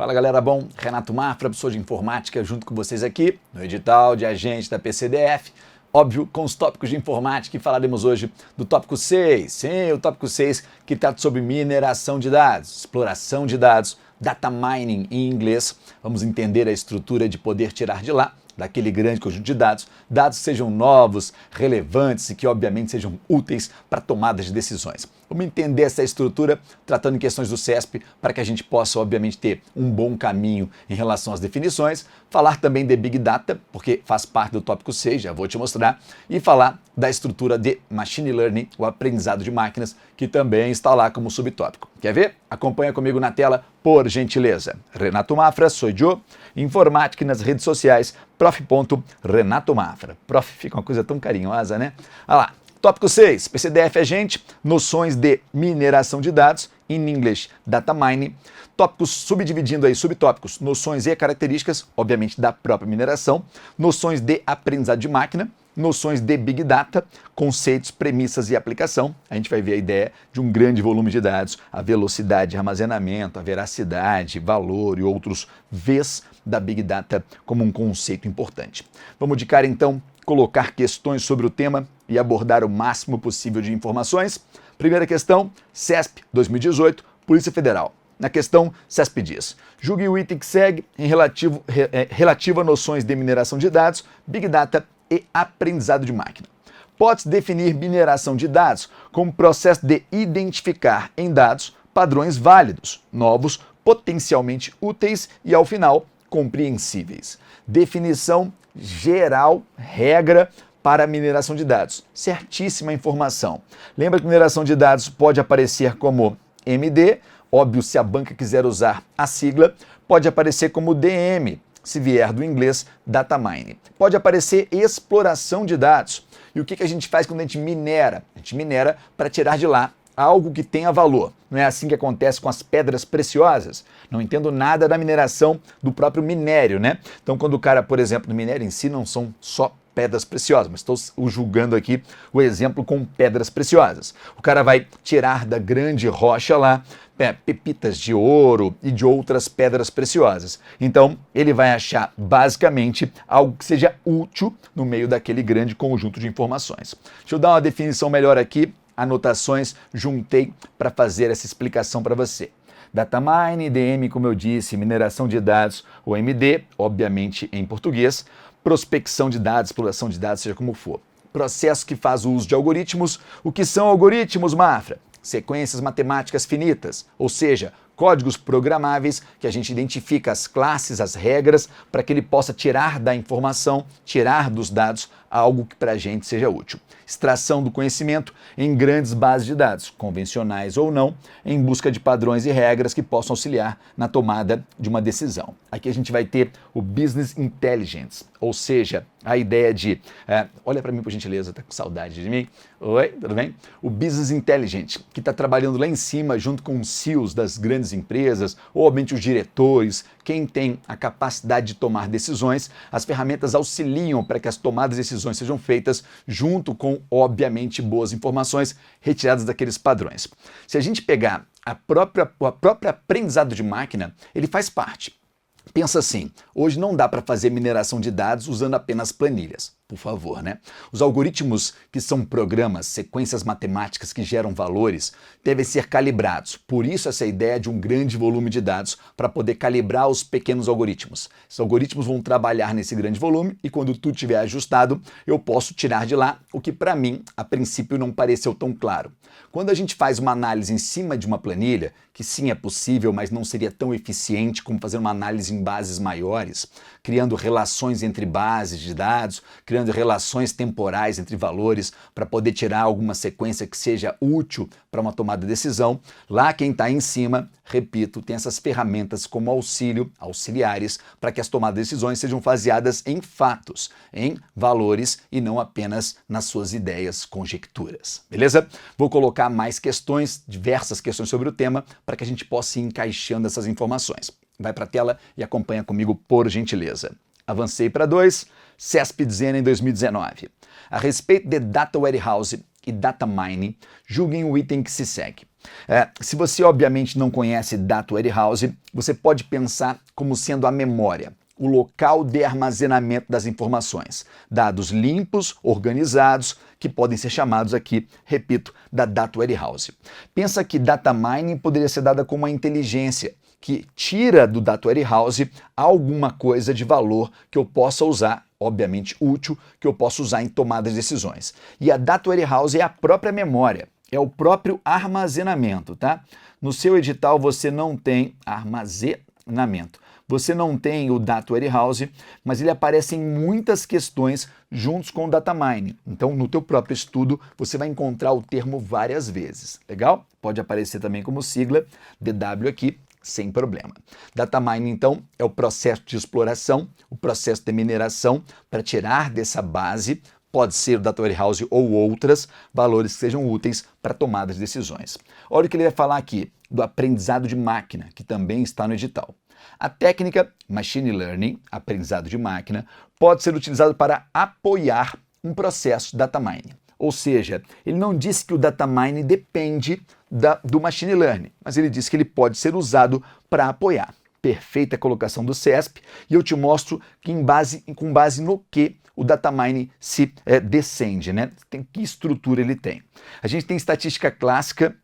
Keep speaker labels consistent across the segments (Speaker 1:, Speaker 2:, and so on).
Speaker 1: Fala galera, bom? Renato Mafra, professor de informática, junto com vocês aqui no edital de agente da PCDF. Óbvio, com os tópicos de informática, e falaremos hoje do tópico 6. Sim, o tópico 6 que trata sobre mineração de dados, exploração de dados, data mining em inglês. Vamos entender a estrutura de poder tirar de lá, daquele grande conjunto de dados, dados que sejam novos, relevantes e que obviamente sejam úteis para tomada de decisões. Vamos entender essa estrutura tratando em questões do CESP para que a gente possa obviamente ter um bom caminho em relação às definições, falar também de Big Data, porque faz parte do tópico 6, já vou te mostrar, e falar da estrutura de Machine Learning, o aprendizado de máquinas, que também está lá como subtópico. Quer ver? Acompanha comigo na tela, por gentileza. Renato Mafra, sou Joe, informática nas redes sociais, prof.renatomafra. Prof, fica uma coisa tão carinhosa, né? Olha lá. Tópico 6, PCDF Agente, noções de mineração de dados, in English, data mining. Tópicos subdividindo aí, subtópicos, noções e características, obviamente da própria mineração, noções de aprendizado de máquina, noções de Big Data, conceitos, premissas e aplicação. A gente vai ver a ideia de um grande volume de dados, a velocidade de armazenamento, a veracidade, valor e outros Vs da Big Data como um conceito importante. Vamos de cara então colocar questões sobre o tema e abordar o máximo possível de informações. Primeira questão, CESP 2018, Polícia Federal. Na questão, CESP diz: julgue o item que segue em relativo a noções de mineração de dados, Big Data e aprendizado de máquina. Pode-se definir mineração de dados como processo de identificar em dados padrões válidos, novos, potencialmente úteis e, ao final, compreensíveis. Definição geral, regra para a mineração de dados. Certíssima informação. Lembra que mineração de dados pode aparecer como MD, óbvio se a banca quiser usar a sigla, pode aparecer como DM, se vier do inglês data mining. Pode aparecer exploração de dados. E o que a gente faz quando a gente minera? A gente minera para tirar de lá algo que tenha valor. Não é assim que acontece com as pedras preciosas? Não entendo nada da mineração do próprio minério, né? Então, quando o cara, por exemplo, no minério em si não são só pedras preciosas, mas estou julgando aqui o exemplo com pedras preciosas. O cara vai tirar da grande rocha lá pepitas de ouro e de outras pedras preciosas. Então, ele vai achar basicamente algo que seja útil no meio daquele grande conjunto de informações. Deixa eu dar uma definição melhor aqui, anotações, juntei para fazer essa explicação para você. Data mining, DM, como eu disse, mineração de dados, o MD, obviamente em português, prospecção de dados, exploração de dados, seja como for. Processo que faz o uso de algoritmos. O que são algoritmos, Mafra? Sequências matemáticas finitas, ou seja, códigos programáveis que a gente identifica as classes, as regras, para que ele possa tirar da informação, tirar dos dados algo que para a gente seja útil. Extração do conhecimento em grandes bases de dados, convencionais ou não, em busca de padrões e regras que possam auxiliar na tomada de uma decisão. Aqui a gente vai ter o Business Intelligence, ou seja, a ideia de... olha para mim, por gentileza, tá com saudade de mim? Oi, tudo bem? O Business Intelligence, que está trabalhando lá em cima junto com os CEOs das grandes empresas, ou obviamente os diretores, quem tem a capacidade de tomar decisões. As ferramentas auxiliam para que as tomadas de decisões sejam feitas junto com, obviamente, boas informações retiradas daqueles padrões. Se a gente pegar o próprio aprendizado de máquina, ele faz parte. Pensa assim, hoje não dá para fazer mineração de dados usando apenas planilhas, por favor, né? Os algoritmos, que são programas, sequências matemáticas que geram valores, devem ser calibrados. Por isso essa ideia de um grande volume de dados para poder calibrar os pequenos algoritmos. Os algoritmos vão trabalhar nesse grande volume e quando tudo estiver ajustado, eu posso tirar de lá o que para mim, a princípio, não pareceu tão claro. Quando a gente faz uma análise em cima de uma planilha, que sim é possível, mas não seria tão eficiente como fazer uma análise em bases maiores, criando relações entre bases de dados, criando relações temporais entre valores para poder tirar alguma sequência que seja útil para uma tomada de decisão. Lá quem está em cima, repito, tem essas ferramentas como auxílio, auxiliares, para que as tomadas de decisões sejam baseadas em fatos, em valores e não apenas nas suas ideias, conjecturas. Beleza? Vou colocar mais questões, diversas questões sobre o tema, para que a gente possa ir encaixando essas informações. Vai para a tela e acompanha comigo, por gentileza. Avancei para 2, CESP dizendo em 2019. A respeito de Data Warehouse e Data Mining, julguem o item que se segue. Se você obviamente não conhece Data Warehouse, você pode pensar como sendo a memória, o local de armazenamento das informações, dados limpos, organizados, que podem ser chamados aqui, repito, da Data Warehouse. Pensa que Data Mining poderia ser dada como uma inteligência que tira do Data Warehouse alguma coisa de valor que eu possa usar, obviamente útil, que eu possa usar em tomadas de decisões. E a Data Warehouse é a própria memória, é o próprio armazenamento, tá? No seu edital você não tem armazenamento. Você não tem o Data Warehouse, mas ele aparece em muitas questões juntos com o Data Mining. Então, no teu próprio estudo, você vai encontrar o termo várias vezes. Legal? Pode aparecer também como sigla DW aqui, sem problema. Data Mining, então, é o processo de exploração, o processo de mineração para tirar dessa base, pode ser o Data Warehouse ou outras, valores que sejam úteis para tomada de decisões. Olha o que ele vai falar aqui do aprendizado de máquina, que também está no edital. A técnica Machine Learning, aprendizado de máquina, pode ser utilizado para apoiar um processo Data Mining. Ou seja, ele não disse que o Data Mining depende do Machine Learning, mas ele disse que ele pode ser usado para apoiar. Perfeita colocação do CESP, e eu te mostro que com base no que o Data Mining se descende, né? Que estrutura ele tem. A gente tem estatística clássica,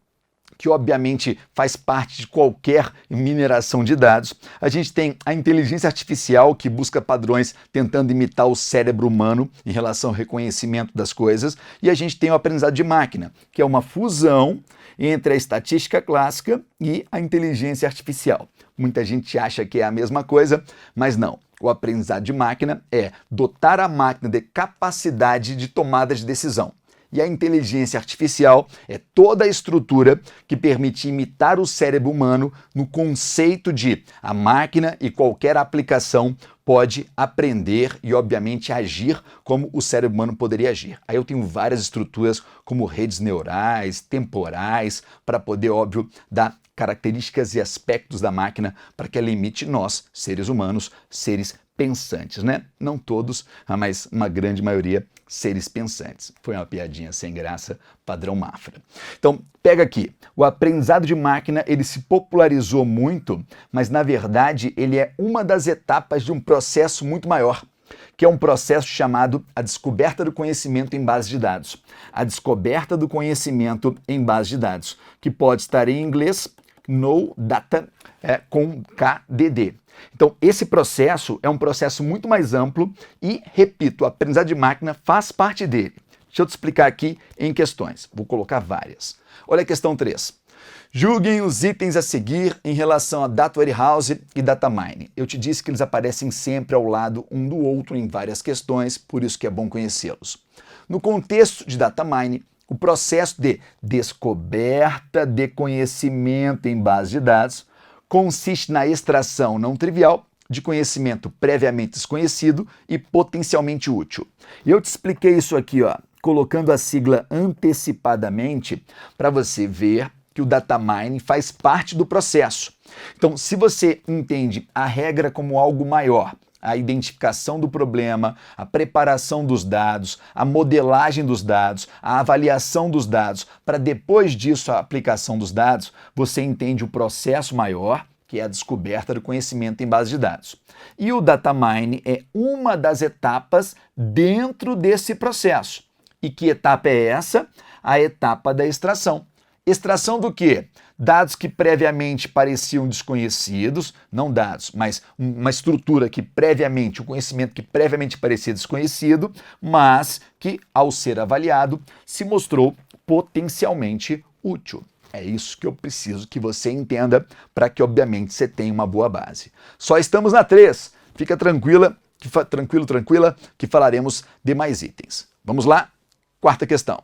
Speaker 1: que obviamente faz parte de qualquer mineração de dados. A gente tem a inteligência artificial, que busca padrões tentando imitar o cérebro humano em relação ao reconhecimento das coisas. E a gente tem o aprendizado de máquina, que é uma fusão entre a estatística clássica e a inteligência artificial. Muita gente acha que é a mesma coisa, mas não. O aprendizado de máquina é dotar a máquina de capacidade de tomada de decisão. E a inteligência artificial é toda a estrutura que permite imitar o cérebro humano no conceito de a máquina e qualquer aplicação pode aprender e, obviamente, agir como o cérebro humano poderia agir. Aí eu tenho várias estruturas como redes neurais, temporais, para poder, óbvio, dar características e aspectos da máquina para que ela imite nós, seres humanos, seres pensantes, né? Não todos, mas uma grande maioria seres pensantes. Foi uma piadinha sem graça, padrão Mafra. Então, pega aqui. O aprendizado de máquina, ele se popularizou muito, mas na verdade ele é uma das etapas de um processo muito maior, que é um processo chamado a descoberta do conhecimento em base de dados. A descoberta do conhecimento em base de dados, que pode estar em inglês, No Data, com KDD. Então, esse processo é um processo muito mais amplo e, repito, o aprendizado de máquina faz parte dele. Deixa eu te explicar aqui em questões. Vou colocar várias. Olha a questão 3. Julguem os itens a seguir em relação a Data Warehouse e Data Mining. Eu te disse que eles aparecem sempre ao lado um do outro em várias questões, por isso que é bom conhecê-los. No contexto de Data Mining, o processo de descoberta de conhecimento em base de dados consiste na extração não trivial de conhecimento previamente desconhecido e potencialmente útil. E eu te expliquei isso aqui, ó, colocando a sigla antecipadamente para você ver que o Data Mining faz parte do processo. Então, se você entende a regra como algo maior, a identificação do problema, a preparação dos dados, a modelagem dos dados, a avaliação dos dados, para depois disso a aplicação dos dados, você entende o processo maior, que é a descoberta do conhecimento em base de dados. E o Data Mining é uma das etapas dentro desse processo. E que etapa é essa? A etapa da extração. Extração do quê? Dados que previamente pareciam desconhecidos, não dados, mas uma estrutura que previamente, um conhecimento que previamente parecia desconhecido, mas que, ao ser avaliado, se mostrou potencialmente útil. É isso que eu preciso que você entenda para que, obviamente, você tenha uma boa base. Só estamos na 3. Fica tranquila, tranquila, que falaremos de mais itens. Vamos lá? Quarta questão.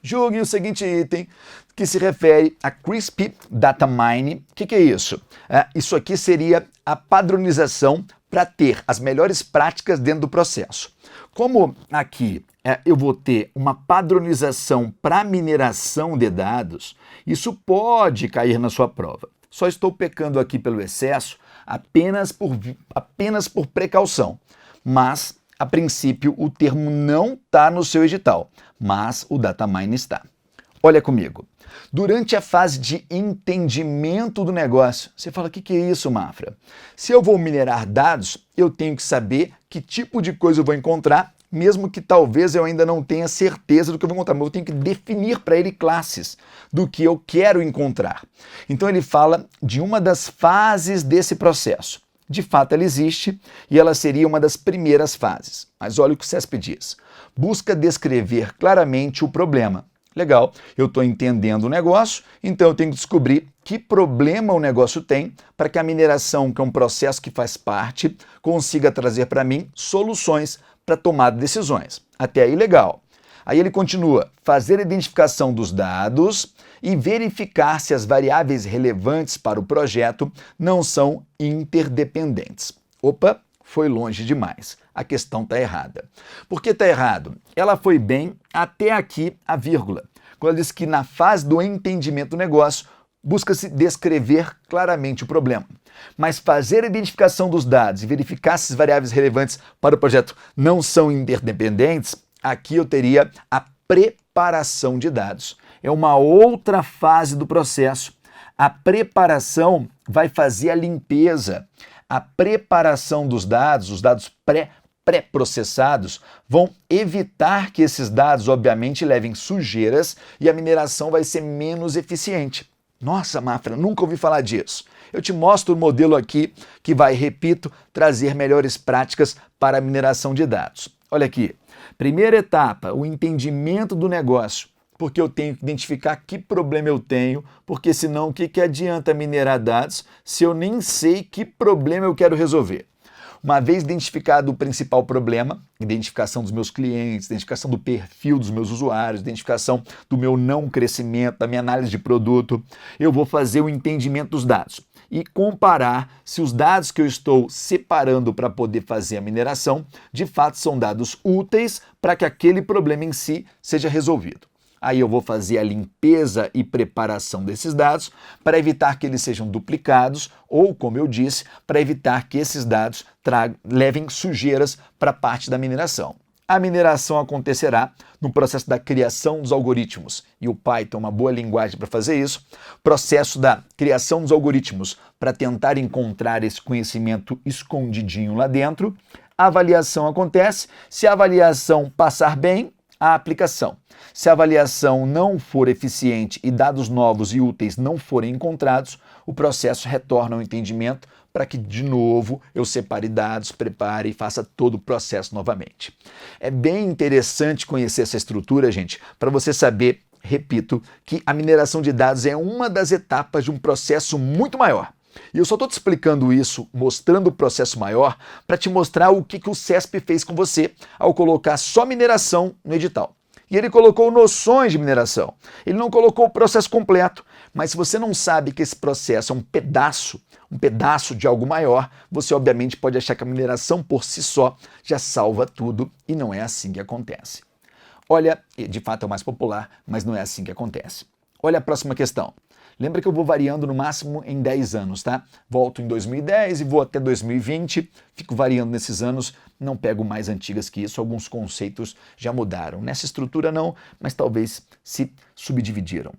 Speaker 1: Julgue o seguinte item que se refere a Crisp Data Mining. O que é isso? Isso aqui seria a padronização para ter as melhores práticas dentro do processo. Como aqui eu vou ter uma padronização para mineração de dados, isso pode cair na sua prova. Só estou pecando aqui pelo excesso apenas por precaução, mas a princípio o termo não está no seu edital, mas o Data Mining está. Olha comigo. Durante a fase de entendimento do negócio, você fala, o que é isso, Mafra? Se eu vou minerar dados, eu tenho que saber que tipo de coisa eu vou encontrar, mesmo que talvez eu ainda não tenha certeza do que eu vou encontrar, mas eu tenho que definir para ele classes do que eu quero encontrar. Então ele fala de uma das fases desse processo. De fato, ela existe e ela seria uma das primeiras fases. Mas olha o que o CESP diz. Busca descrever claramente o problema. Legal, eu estou entendendo o negócio, então eu tenho que descobrir que problema o negócio tem para que a mineração, que é um processo que faz parte, consiga trazer para mim soluções para tomar decisões. Até aí, legal. Aí ele continua, fazer a identificação dos dados e verificar se as variáveis relevantes para o projeto não são interdependentes. Opa, foi longe demais. A questão está errada. Por que está errado? Ela foi bem até aqui a vírgula. Quando ela diz que na fase do entendimento do negócio, busca-se descrever claramente o problema. Mas fazer a identificação dos dados e verificar se as variáveis relevantes para o projeto não são interdependentes, aqui eu teria a preparação de dados. É uma outra fase do processo. A preparação vai fazer a limpeza. A preparação dos dados, os dados pré-processados, vão evitar que esses dados, obviamente, levem sujeiras e a mineração vai ser menos eficiente. Nossa, Mafra, nunca ouvi falar disso. Eu te mostro o modelo aqui que vai, repito, trazer melhores práticas para a mineração de dados. Olha aqui. Primeira etapa, o entendimento do negócio. Porque eu tenho que identificar que problema eu tenho, porque senão o que adianta minerar dados se eu nem sei que problema eu quero resolver? Uma vez identificado o principal problema, identificação dos meus clientes, identificação do perfil dos meus usuários, identificação do meu não crescimento, da minha análise de produto, eu vou fazer o entendimento dos dados e comparar se os dados que eu estou separando para poder fazer a mineração, de fato são dados úteis para que aquele problema em si seja resolvido. Aí eu vou fazer a limpeza e preparação desses dados para evitar que eles sejam duplicados ou, como eu disse, para evitar que esses dados levem sujeiras para a parte da mineração. A mineração acontecerá no processo da criação dos algoritmos, e o Python é uma boa linguagem para fazer isso. Processo da criação dos algoritmos para tentar encontrar esse conhecimento escondidinho lá dentro. A avaliação acontece, se a avaliação passar bem, a aplicação. Se a avaliação não for eficiente e dados novos e úteis não forem encontrados, o processo retorna ao entendimento para que, de novo, eu separe dados, prepare e faça todo o processo novamente. É bem interessante conhecer essa estrutura, gente, para você saber, repito, que a mineração de dados é uma das etapas de um processo muito maior. E eu só estou te explicando isso, mostrando o processo maior, para te mostrar o que o CESP fez com você ao colocar só mineração no edital. E ele colocou noções de mineração. Ele não colocou o processo completo. Mas se você não sabe que esse processo é um pedaço de algo maior, você obviamente pode achar que a mineração por si só já salva tudo e não é assim que acontece. Olha, de fato é o mais popular, mas não é assim que acontece. Olha a próxima questão. Lembra que eu vou variando no máximo em 10 anos, tá? Volto em 2010 e vou até 2020, fico variando nesses anos, não pego mais antigas que isso, alguns conceitos já mudaram. Nessa estrutura não, mas talvez se subdividiram.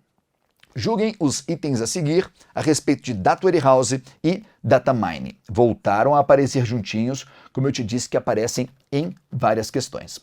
Speaker 1: Julguem os itens a seguir a respeito de Data Warehouse e Data Mining. Voltaram a aparecer juntinhos, como eu te disse que aparecem em várias questões.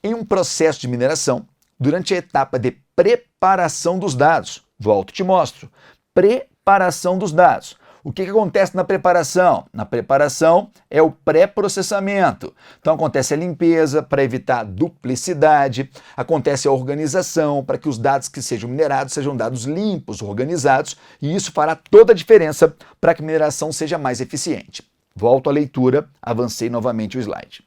Speaker 1: Em um processo de mineração, durante a etapa de preparação dos dados, volto e te mostro. Preparação dos dados. O que acontece na preparação? Na preparação é o pré-processamento. Então acontece a limpeza para evitar duplicidade, acontece a organização para que os dados que sejam minerados sejam dados limpos, organizados, e isso fará toda a diferença para que a mineração seja mais eficiente. Volto à leitura, avancei novamente o slide.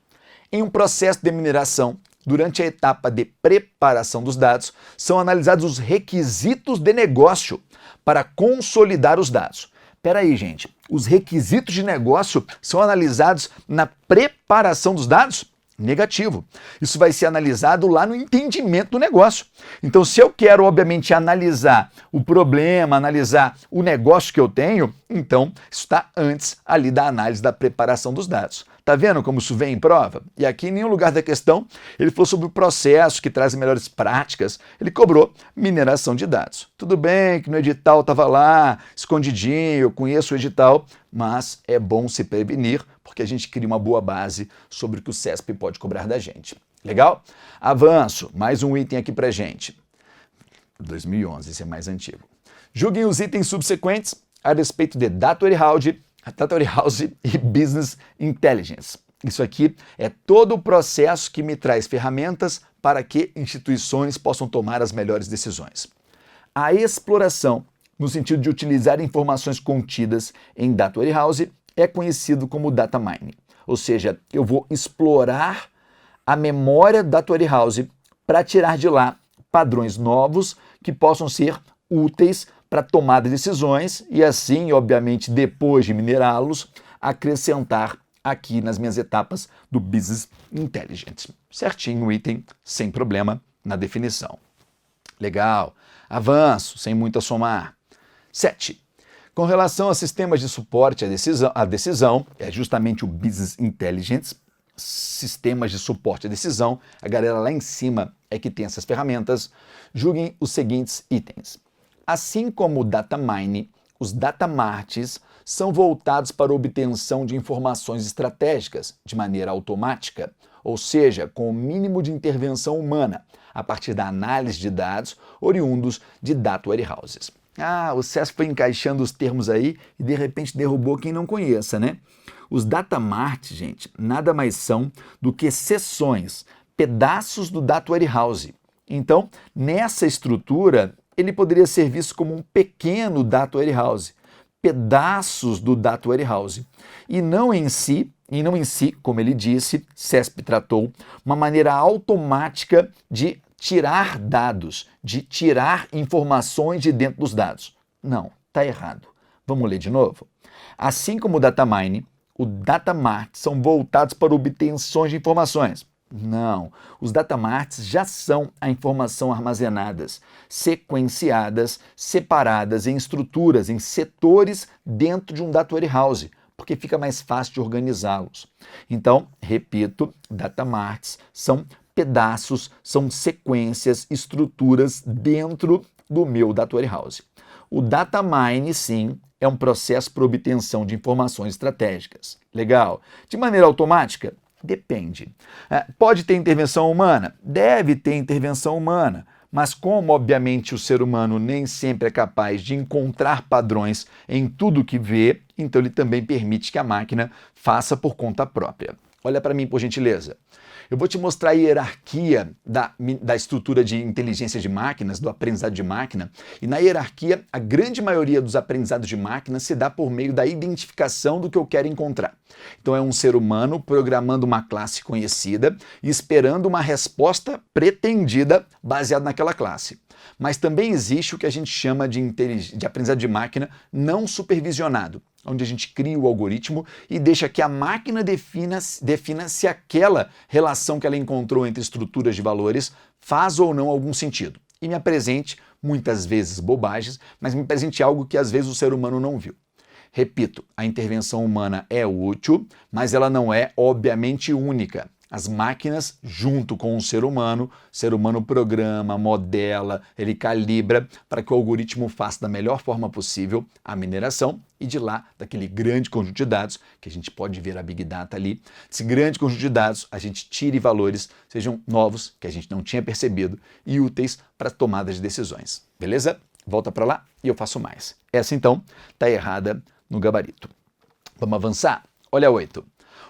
Speaker 1: Em um processo de mineração, durante a etapa de preparação dos dados, são analisados os requisitos de negócio para consolidar os dados. Espera aí, gente. Os requisitos de negócio são analisados na preparação dos dados? Negativo. Isso vai ser analisado lá no entendimento do negócio. Então, se eu quero, obviamente, analisar o problema, analisar o negócio que eu tenho, então isso está antes ali da análise da preparação dos dados. Tá vendo como isso vem em prova? E aqui, em nenhum lugar da questão, ele falou sobre o processo que traz melhores práticas. Ele cobrou mineração de dados. Tudo bem que no edital estava lá, escondidinho, eu conheço o edital, mas é bom se prevenir, porque a gente cria uma boa base sobre o que o CESP pode cobrar da gente. Legal? Avanço. Mais um item aqui pra gente. 2011, esse é mais antigo. Julguem os itens subsequentes a respeito de Data Warehouse e Business Intelligence. Isso aqui é todo o processo que me traz ferramentas para que instituições possam tomar as melhores decisões. A exploração, no sentido de utilizar informações contidas em Data Warehouse, é conhecido como Data Mining. Ou seja, eu vou explorar a memória da Data Warehouse para tirar de lá padrões novos que possam ser úteis para tomada de decisões e assim, obviamente, depois de minerá-los, acrescentar aqui nas minhas etapas do Business Intelligence. Certinho o item, sem problema na definição. Legal. Avanço, sem muito a somar. 7. Com relação a sistemas de suporte à decisão, é justamente o Business Intelligence, sistemas de suporte à decisão, a galera lá em cima é que tem essas ferramentas. Julguem os seguintes itens. Assim como o Data Mine, os Data Marts são voltados para a obtenção de informações estratégicas de maneira automática, ou seja, com o mínimo de intervenção humana, a partir da análise de dados oriundos de Data Warehouses. O CESP foi encaixando os termos aí e de repente derrubou quem não conheça, né? Os Data Marts, gente, nada mais são do que seções, pedaços do Data Warehouse. Então, nessa estrutura, ele poderia ser visto como um pequeno Data Warehouse, pedaços do Data Warehouse, e não em si, como ele disse, CESP tratou, uma maneira automática de tirar dados, de tirar informações de dentro dos dados. Não, está errado. Vamos ler de novo? Assim como o Data Mine, o Data Mart são voltados para obtenções de informações. Não, os Data Marts já são a informação armazenadas, sequenciadas, separadas em estruturas, em setores dentro de um Data Warehouse, porque fica mais fácil de organizá-los. Então, repito, Data Marts são pedaços, são sequências, estruturas dentro do meu Data Warehouse. O Data Mine, sim, é um processo para obtenção de informações estratégicas. Legal. De maneira automática? Depende. Pode ter intervenção humana? Deve ter intervenção humana, mas como, obviamente, o ser humano nem sempre é capaz de encontrar padrões em tudo que vê, então ele também permite que a máquina faça por conta própria. Olha para mim, por gentileza. Eu vou te mostrar a hierarquia da estrutura de inteligência de máquinas, do aprendizado de máquina, e na hierarquia, a grande maioria dos aprendizados de máquina se dá por meio da identificação do que eu quero encontrar. Então é um ser humano programando uma classe conhecida e esperando uma resposta pretendida baseada naquela classe. Mas também existe o que a gente chama de aprendizado de máquina não supervisionado, onde a gente cria o algoritmo e deixa que a máquina defina se aquela relação que ela encontrou entre estruturas de valores faz ou não algum sentido. E me apresente, muitas vezes bobagens, mas me apresente algo que às vezes o ser humano não viu. Repito, a intervenção humana é útil, mas ela não é, obviamente, única. As máquinas, junto com o ser humano programa, modela, ele calibra para que o algoritmo faça da melhor forma possível a mineração e de lá, daquele grande conjunto de dados, que a gente pode ver a Big Data ali, desse grande conjunto de dados, a gente tire valores, sejam novos, que a gente não tinha percebido, e úteis para tomada de decisões. Beleza? Volta para lá e eu faço mais. Essa, então, está errada no gabarito. Vamos avançar? Olha 8.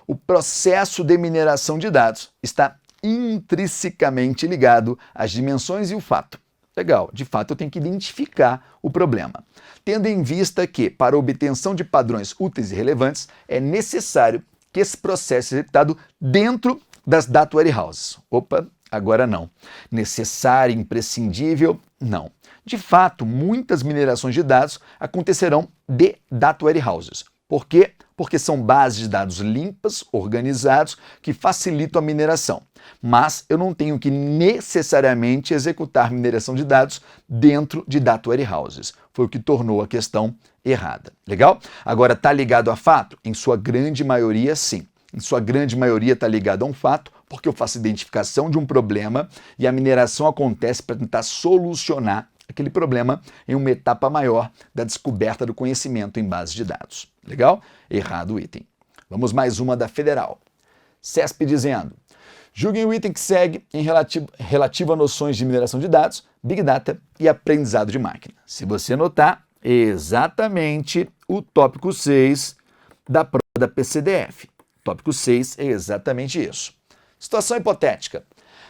Speaker 1: O processo de mineração de dados está intrinsecamente ligado às dimensões e o fato. Legal, de fato eu tenho que identificar o problema. Tendo em vista que, para a obtenção de padrões úteis e relevantes, é necessário que esse processo seja executado dentro das Data Warehouses. Opa, agora não. Necessário, imprescindível, não. De fato, muitas minerações de dados acontecerão de Data Warehouses. Por quê? Porque são bases de dados limpas, organizados, que facilitam a mineração. Mas eu não tenho que necessariamente executar mineração de dados dentro de Data Warehouses. Foi o que tornou a questão errada. Legal? Agora, está ligado a fato? Em sua grande maioria, sim. em sua grande maioria, está ligado a um fato, porque eu faço identificação de um problema e a mineração acontece para tentar solucionar aquele problema em uma etapa maior da descoberta do conhecimento em base de dados. Legal? Errado o item. Vamos mais uma da Federal. CESP dizendo: julguem o item que segue em relativo a noções de mineração de dados, Big Data e aprendizado de máquina. Se você notar, é exatamente o tópico 6 da prova da PCDF. Tópico 6 é exatamente isso. Situação hipotética.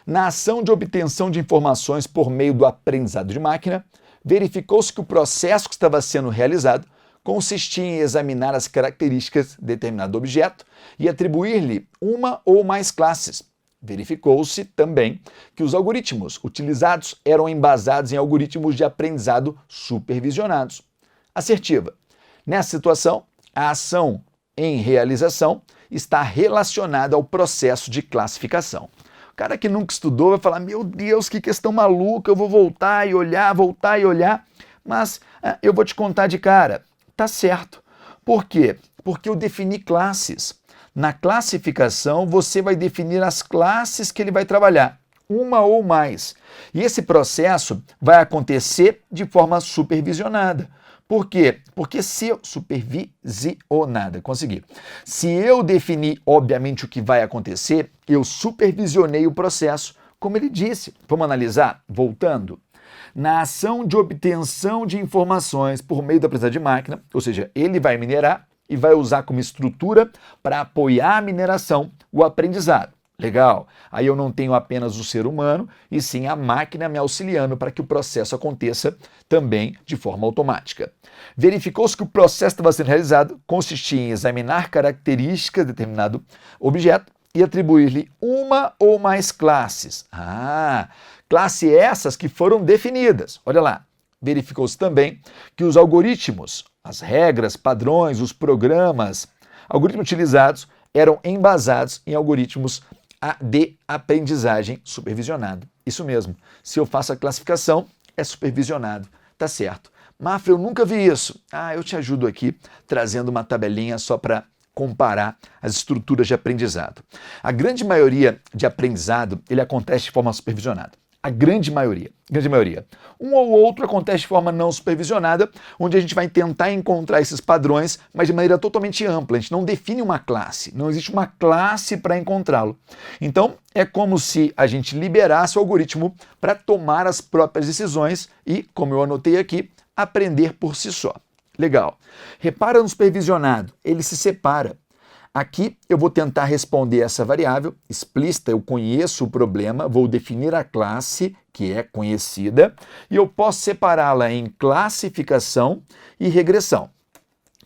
Speaker 1: Na ação de obtenção de informações por meio do aprendizado de máquina, verificou-se que o processo que estava sendo realizado consistia em examinar as características de determinado objeto e atribuir-lhe uma ou mais classes. Verificou-se também que os algoritmos utilizados eram embasados em algoritmos de aprendizado supervisionados. Assertiva. Nessa situação, a ação em realização está relacionada ao processo de classificação. O cara que nunca estudou vai falar: meu Deus, que questão maluca, eu vou voltar e olhar, mas eu vou te contar de cara. Tá certo. Por quê? Porque eu defini classes. Na classificação, você vai definir as classes que ele vai trabalhar, uma ou mais. E esse processo vai acontecer de forma supervisionada. Por quê? Porque se eu supervisionada, consegui. Se eu definir, obviamente, o que vai acontecer, eu supervisionei o processo, como ele disse. Vamos analisar? Voltando. Na ação de obtenção de informações por meio da aprendizagem de máquina, ou seja, ele vai minerar e vai usar como estrutura para apoiar a mineração o aprendizado. Legal. Aí eu não tenho apenas o ser humano, e sim a máquina me auxiliando para que o processo aconteça também de forma automática. Verificou-se que o processo estava sendo realizado consistia em examinar características de determinado objeto e atribuir-lhe uma ou mais classes. Classe essas que foram definidas. Olha lá. Verificou-se também que os algoritmos, as regras, padrões, os programas, algoritmos utilizados eram embasados em algoritmos de aprendizagem supervisionado. Isso mesmo. Se eu faço a classificação, é supervisionado. Tá certo. Mafra, eu nunca vi isso. Eu te ajudo aqui trazendo uma tabelinha só para comparar as estruturas de aprendizado. A grande maioria de aprendizado, ele acontece de forma supervisionada. A grande maioria. Um ou outro acontece de forma não supervisionada, onde a gente vai tentar encontrar esses padrões, mas de maneira totalmente ampla. A gente não define uma classe, não existe uma classe para encontrá-lo. Então, é como se a gente liberasse o algoritmo para tomar as próprias decisões e, como eu anotei aqui, aprender por si só. Legal. Repara no supervisionado, ele se separa. Aqui eu vou tentar responder essa variável explícita, eu conheço o problema, vou definir a classe que é conhecida e eu posso separá-la em classificação e regressão.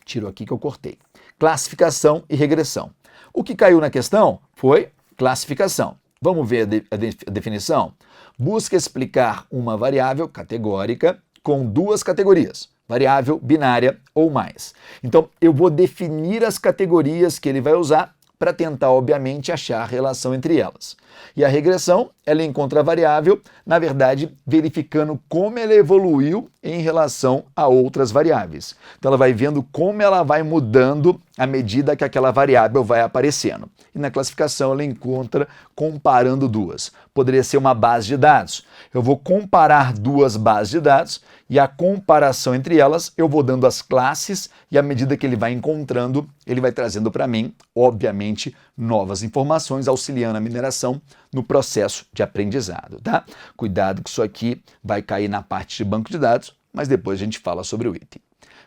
Speaker 1: Tiro aqui que eu cortei. Classificação e regressão. O que caiu na questão foi classificação. Vamos ver a definição? Busca explicar uma variável categórica com duas categorias. Variável binária ou mais. Então, eu vou definir as categorias que ele vai usar para tentar, obviamente, achar a relação entre elas. E a regressão, ela encontra a variável, na verdade, verificando como ela evoluiu em relação a outras variáveis. Então, ela vai vendo como ela vai mudando à medida que aquela variável vai aparecendo. E na classificação, ela encontra comparando duas. Poderia ser uma base de dados. Eu vou comparar duas bases de dados e a comparação entre elas, eu vou dando as classes e à medida que ele vai encontrando, ele vai trazendo para mim, obviamente, novas informações, auxiliando a mineração no processo de aprendizado, tá? Cuidado que isso aqui vai cair na parte de banco de dados, mas depois a gente fala sobre o item.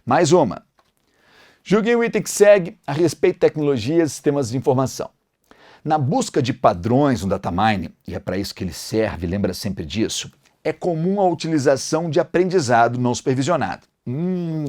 Speaker 1: Mais uma. Julguem o item que segue a respeito de tecnologias e sistemas de informação. Na busca de padrões no data mining, e é para isso que ele serve, lembra sempre disso, é comum a utilização de aprendizado não supervisionado.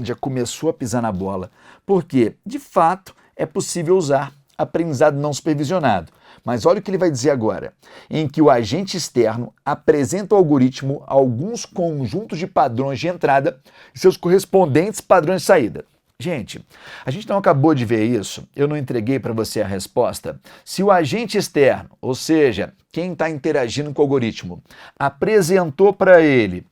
Speaker 1: Já começou a pisar na bola. Porque, de fato, é possível usar aprendizado não supervisionado. Mas olha o que ele vai dizer agora, em que o agente externo apresenta ao algoritmo alguns conjuntos de padrões de entrada e seus correspondentes padrões de saída. Gente, a gente não acabou de ver isso, eu não entreguei para você a resposta. Se o agente externo, ou seja, quem está interagindo com o algoritmo, apresentou para ele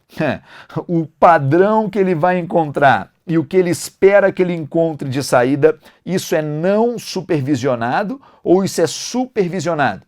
Speaker 1: o padrão que ele vai encontrar e o que ele espera que ele encontre de saída, isso é não supervisionado ou isso é supervisionado?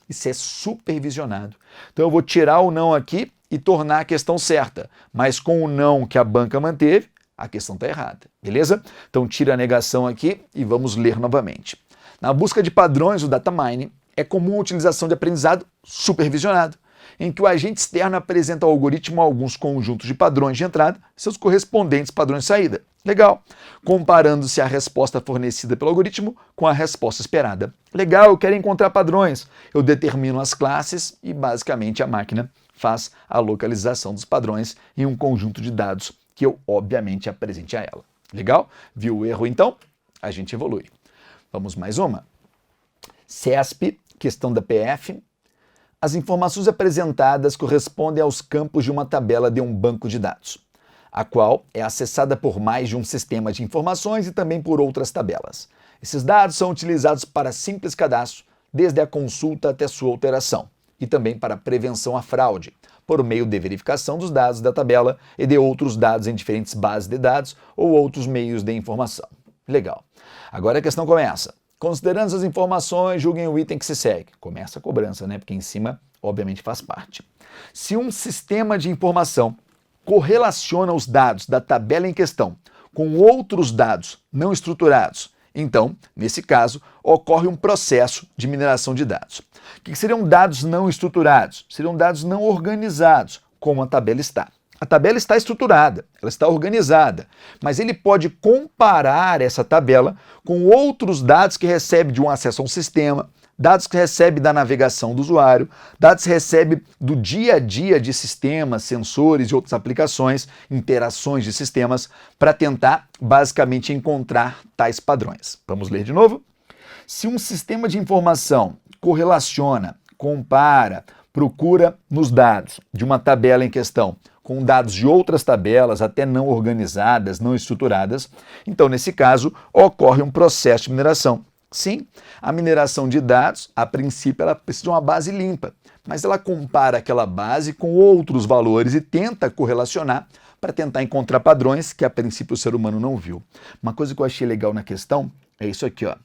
Speaker 1: Isso é supervisionado. Então eu vou tirar o não aqui e tornar a questão certa, mas com o não que a banca manteve, a questão está errada, beleza? Então tira a negação aqui e vamos ler novamente. Na busca de padrões do data mining, é comum a utilização de aprendizado supervisionado, em que o agente externo apresenta ao algoritmo alguns conjuntos de padrões de entrada, seus correspondentes padrões de saída. Legal. Comparando-se a resposta fornecida pelo algoritmo com a resposta esperada. Legal, eu quero encontrar padrões. Eu determino as classes e basicamente a máquina faz a localização dos padrões em um conjunto de dados que eu obviamente apresente a ela. Legal? Viu o erro então? A gente evolui. Vamos mais uma. CESP, questão da PF. As informações apresentadas correspondem aos campos de uma tabela de um banco de dados, a qual é acessada por mais de um sistema de informações e também por outras tabelas. Esses dados são utilizados para simples cadastro, desde a consulta até sua alteração, e também para prevenção à fraude, por meio de verificação dos dados da tabela e de outros dados em diferentes bases de dados ou outros meios de informação. Legal. Agora a questão começa. Considerando as informações, julguem o item que se segue. Começa a cobrança, né? Porque em cima, obviamente, faz parte. Se um sistema de informação correlaciona os dados da tabela em questão com outros dados não estruturados, então, nesse caso, ocorre um processo de mineração de dados. O que seriam dados não estruturados? Seriam dados não organizados, como a tabela está. A tabela está estruturada, ela está organizada, mas ele pode comparar essa tabela com outros dados que recebe de um acesso a um sistema, dados que recebe da navegação do usuário, dados que recebe do dia a dia de sistemas, sensores e outras aplicações, interações de sistemas, para tentar basicamente encontrar tais padrões. Vamos ler de novo? Se um sistema de informação correlaciona, compara, procura nos dados de uma tabela em questão com dados de outras tabelas, até não organizadas, não estruturadas, então, nesse caso, ocorre um processo de mineração. Sim, a mineração de dados, a princípio, ela precisa de uma base limpa, mas ela compara aquela base com outros valores e tenta correlacionar para tentar encontrar padrões que, a princípio, o ser humano não viu. Uma coisa que eu achei legal na questão é isso aqui, ó.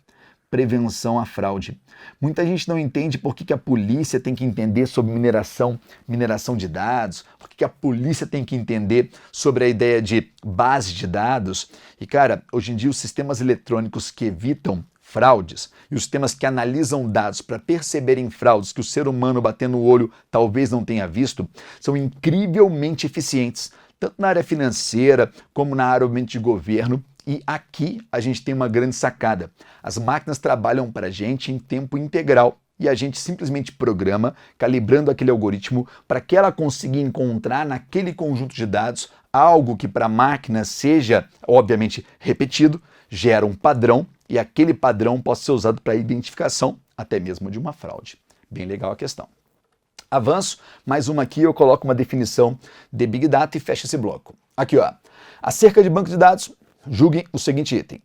Speaker 1: Prevenção à fraude. Muita gente não entende por que a polícia tem que entender sobre mineração de dados, por que a polícia tem que entender sobre a ideia de base de dados. E, cara, hoje em dia os sistemas eletrônicos que evitam fraudes e os sistemas que analisam dados para perceberem fraudes que o ser humano batendo o olho talvez não tenha visto, são incrivelmente eficientes, tanto na área financeira como na área de governo. E aqui a gente tem uma grande sacada. As máquinas trabalham para a gente em tempo integral e a gente simplesmente programa, calibrando aquele algoritmo para que ela consiga encontrar naquele conjunto de dados algo que para a máquina seja, obviamente, repetido, gera um padrão e aquele padrão possa ser usado para identificação até mesmo de uma fraude. Bem legal a questão. Avanço, mais uma aqui, eu coloco uma definição de Big Data e fecho esse bloco. Aqui, ó. Acerca de banco de dados, julguem o seguinte item.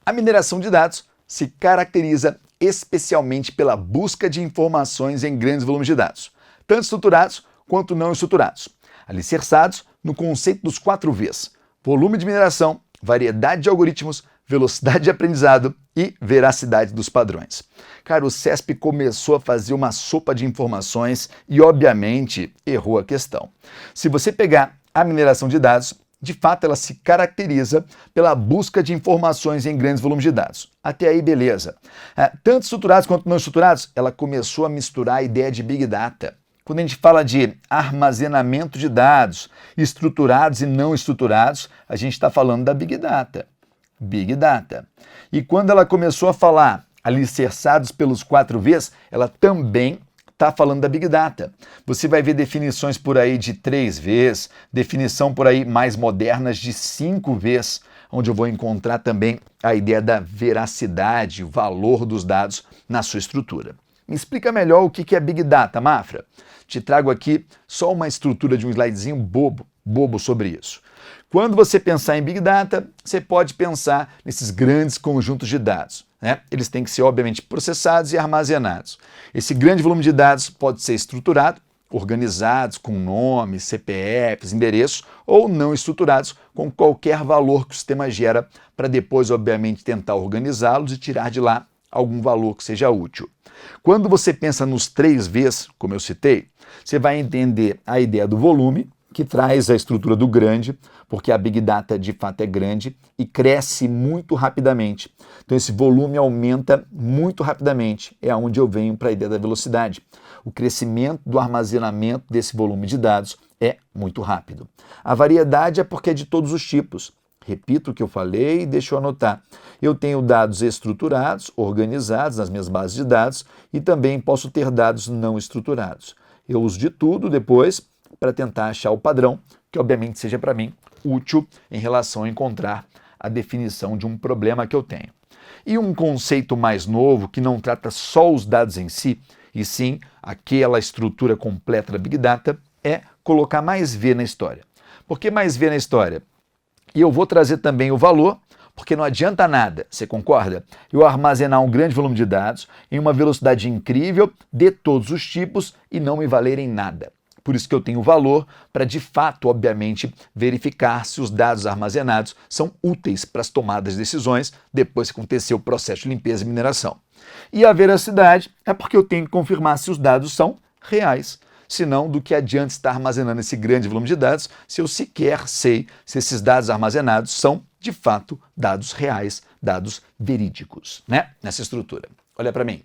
Speaker 1: A mineração de dados se caracteriza especialmente pela busca de informações em grandes volumes de dados, tanto estruturados quanto não estruturados, alicerçados no conceito dos 4 Vs: volume de mineração, variedade de algoritmos, velocidade de aprendizado e veracidade dos padrões. Cara, o CESP começou a fazer uma sopa de informações e, obviamente, errou a questão. Se você pegar a mineração de dados, de fato, ela se caracteriza pela busca de informações em grandes volumes de dados. Até aí, beleza. Tanto estruturados quanto não estruturados, ela começou a misturar a ideia de Big Data. Quando a gente fala de armazenamento de dados estruturados e não estruturados, a gente está falando da Big Data. Big Data. E quando ela começou a falar alicerçados pelos 4 Vs, ela também está falando da Big Data. Você vai ver definições por aí de 3 Vs, definição por aí mais modernas de 5 Vs, onde eu vou encontrar também a ideia da veracidade, o valor dos dados na sua estrutura. Me explica melhor o que é Big Data, Mafra? Te trago aqui só uma estrutura de um slidezinho bobo sobre isso. Quando você pensar em Big Data, você pode pensar nesses grandes conjuntos de dados, né? Eles têm que ser, obviamente, processados e armazenados. Esse grande volume de dados pode ser estruturado organizados com nomes, CPFs, endereços, ou não estruturados com qualquer valor que o sistema gera para depois, obviamente, tentar organizá-los e tirar de lá algum valor que seja útil. Quando você pensa nos 3 Vs, como eu citei, você vai entender a ideia do volume, que traz a estrutura do grande, porque a Big Data de fato é grande e cresce muito rapidamente. Então esse volume aumenta muito rapidamente, é onde eu venho para a ideia da velocidade. O crescimento do armazenamento desse volume de dados é muito rápido. A variedade é porque é de todos os tipos. Repito o que eu falei e deixa eu anotar. Eu tenho dados estruturados, organizados nas minhas bases de dados e também posso ter dados não estruturados. Eu uso de tudo depois para tentar achar o padrão, que obviamente seja para mim útil em relação a encontrar a definição de um problema que eu tenho. E um conceito mais novo, que não trata só os dados em si, e sim aquela estrutura completa da Big Data, é colocar mais V na história. Por que mais V na história? E eu vou trazer também o valor, porque não adianta nada, você concorda? Eu armazenar um grande volume de dados em uma velocidade incrível, de todos os tipos, e não me valerem nada. Por isso que eu tenho valor para, de fato, obviamente, verificar se os dados armazenados são úteis para as tomadas de decisões depois que acontecer o processo de limpeza e mineração. E a veracidade é porque eu tenho que confirmar se os dados são reais. Senão, do que adianta estar armazenando esse grande volume de dados se eu sequer sei se esses dados armazenados são, de fato, dados reais, dados verídicos, né? Nessa estrutura. Olha para mim.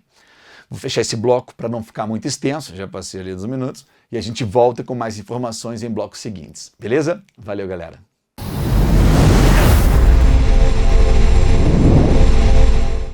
Speaker 1: Vou fechar esse bloco para não ficar muito extenso, já passei ali dos minutos, e a gente volta com mais informações em blocos seguintes. Beleza? Valeu, galera!